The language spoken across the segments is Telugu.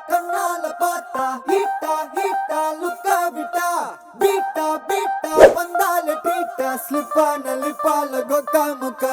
కన్నాల పాత హిట్ట హిట్ట లుక్క బిట్ట బిట్ట బిట్ట వందాల ట్రీట స్లిప్పాన లిప్పాల గొక్క ముక్క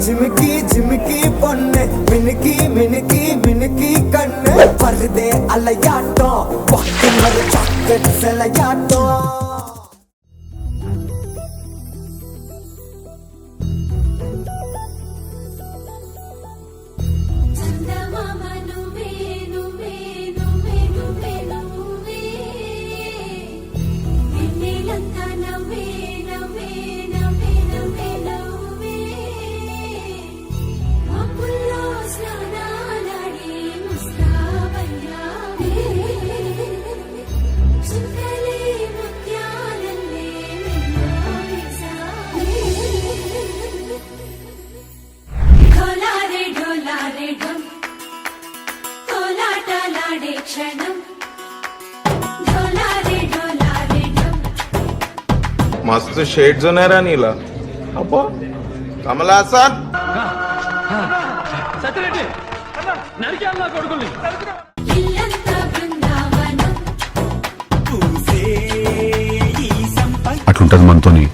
జిమికి జిమికి పొన్నే మినికి మినికి మినికి కన్నే పర్దే అలయాటం పక్కన చాక్లెట్ సెలయాటం मस्त शेड्स ఉన్నాయి రా నీలా అబ్బో కమల్ హాసన్ సత్యరెడ్డి అన్న నరికేళ్ళ కొడుకుల్ని అట్లుంటది మనతోని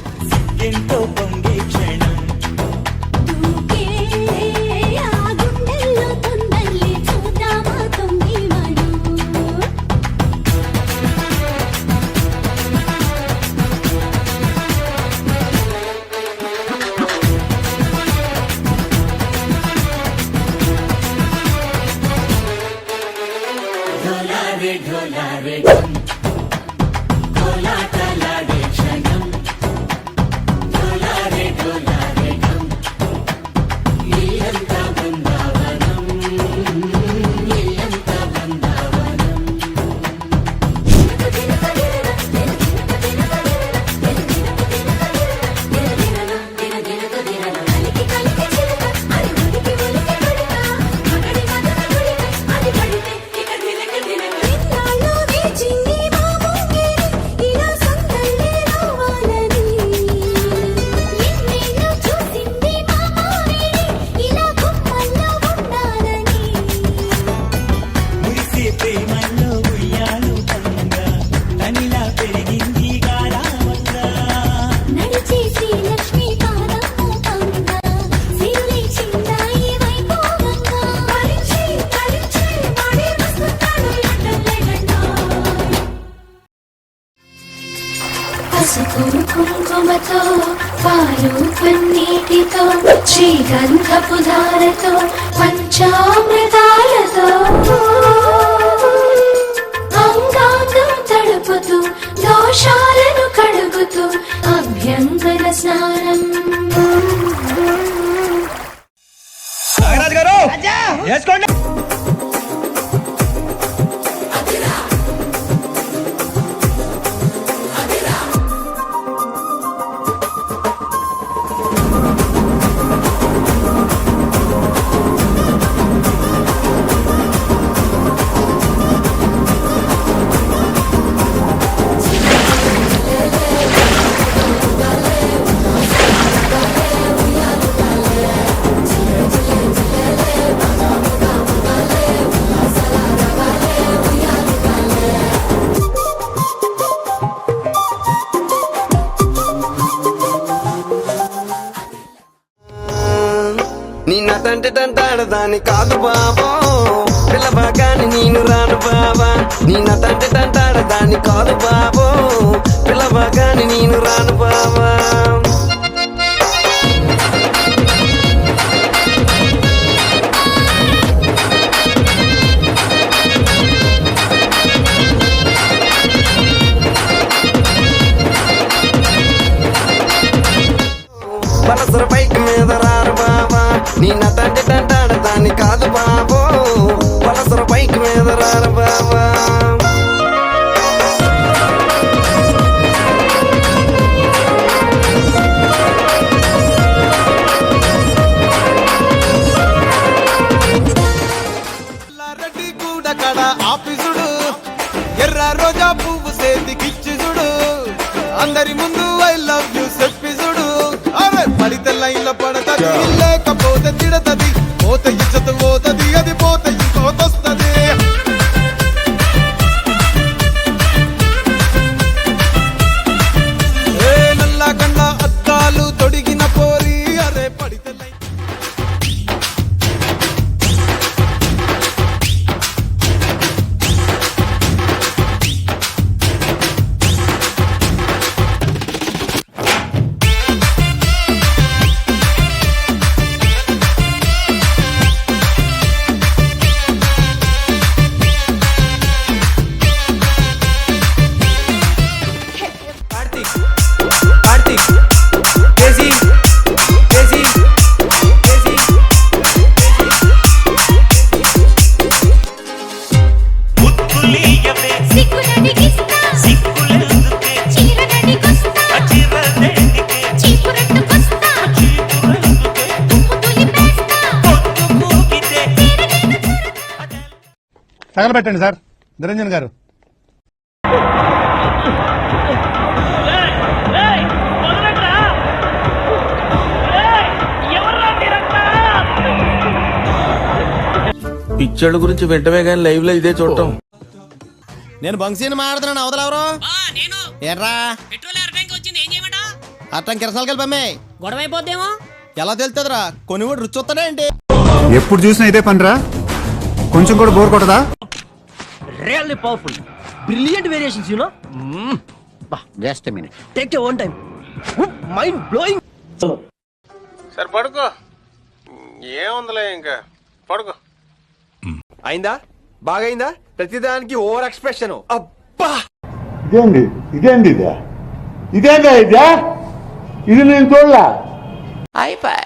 కుంకుమతో పాలు పన్నీటితో శ్రీగంధపు ధారతో పంచామృతాలతో అంగాంగం తడుపుతూ దోషాలను కడుగుతూ అభ్యంగన స్నానం తంటి తంటాడదాని కాదు బాబో పిల్లబాగాని నేను రాను బాబా నిన్న తంటి తంటాడదాని కాదు బాబో పిల్లబాగాని నేను రాను బాబా బలసర బైక్ మీద రారు బాబా నిన్న తంటి తంటాడదాని కాదు బాబో బలసర బైక్ మీద రారు బాబా ముందు ఐ లవ్ యూ చెప్పి చూడు. అరే పడితే లైన్లో పడతది, లేకపోతే తిడతది, పోతే ఇజ్జత్ పోతది, అది పోతే ఇంకోతొస్తది. ఏ నల్లా కన్నా అద్దాలు తొడిగిన పోరి, అరే పడితే లైన్ సిగ్గునడిగిస్తా, చీరనడిగొస్తా, చీపురట్టుకొస్తా, దుమ్ము దులిపేస్తా. తగలబెట్టండి సార్ నిరంజన్ గారు. పిక్చర్ల గురించి వెంటనే కానీ లైవ్ లో ఇదే చూడటం. నేను బంక్సీని మాడుతున్నాను. అవతలెవరు నేను ఏట్రా? పెట్రోల్ ఎర్రడానికి వచ్చింది ఏం చేయమంటా? అట్టం కిరసాలు కలిపమ్మే. గొడవ అయిపోద్దేమో. ఎలా తెలుతుందిరా? కొనివాడు రుచి వస్తాడే ఏంటి? ఎప్పుడు చూసినా ఇదే పనిరా, కొంచెం కూడా bore కొట్టదా? Really powerful, brilliant variations, you know. Just a minute, take your own time. Mind blowing. సరే పడుకో, ఏముందిలే ఇంకా పడుకో. అయిందా? బాగైందా? ప్రతిదానికి ఓవర్ ఎక్స్ప్రెషన్. అబ్బా ఇదేంది ఇదేందా ఇది నేను చూడలా. అయిపోయి